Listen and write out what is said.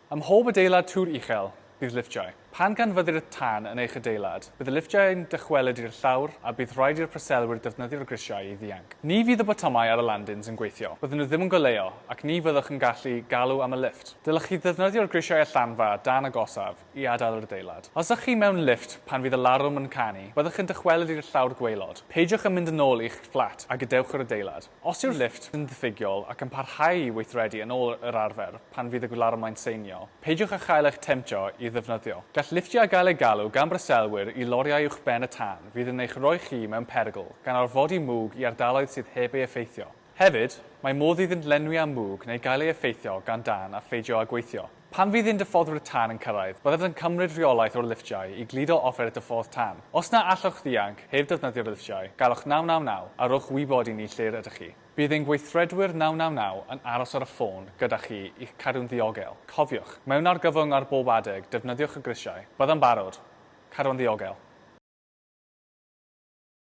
Ym mhob adeilad tŵr uchel, bydd lifftiau. Pan ganfyddir y tân yn eich adeilad, bydd y lifftiau'n dychwelyd i'r llawr a bydd rhaid i'r preselwyr defnyddio'r grisiau i ddianc. Ni fydd y botymau ar y landins yn gweithio. Byddwn nhw ddim yn goleuo ac ni fyddwch yn gallu galw am y lifft. Dylech chi ddefnyddio'r grisiau allanfa dan agosaf i adael yr adeilad. Os ydych chi mewn lifft pan fydd y larwm yn canu, byddwch yn dychwelyd i'r llawr gwaelod. Peidiwch yn mynd yn ôl i'ch fflat a gadewch yr adeilad. Os yw'r lifft yn ddiffigiol ac yn parhau i weithredu yn ôl yr arfer pan fydd y larwm yn seinio, peidiwch â chael eich temtio i ddefnyddio. Gall lifftiau gael ei galw gan breselwyr i loriau uwchben y tân fydd yn eich rhoi chi mewn perygl gan orfodi mwg i ardaloedd sydd heb ei effeithio. Hefyd, mae modd iddynt lenwi am mwg neu gael ei effeithio gan dan a pheidio â gweithio. Pan fydd un diffoddwyr tân yn cyrraedd, byddent yn cymryd rheolaeth o'r lifftiau i gludo offer y diffodd tân. Os na allwch ddianc heb defnyddio'r lifftiau, galwch 999 a rhowch wybod i ni lle rydych chi. Bydd ein gweithredwyr 999 yn aros ar y ffôn gyda chi i'ch cadw'n ddiogel. Cofiwch, mewn argyfwng ar bob adeg, defnyddiwch y grisiau. Bydda'n barod. Cadwa'n ddiogel.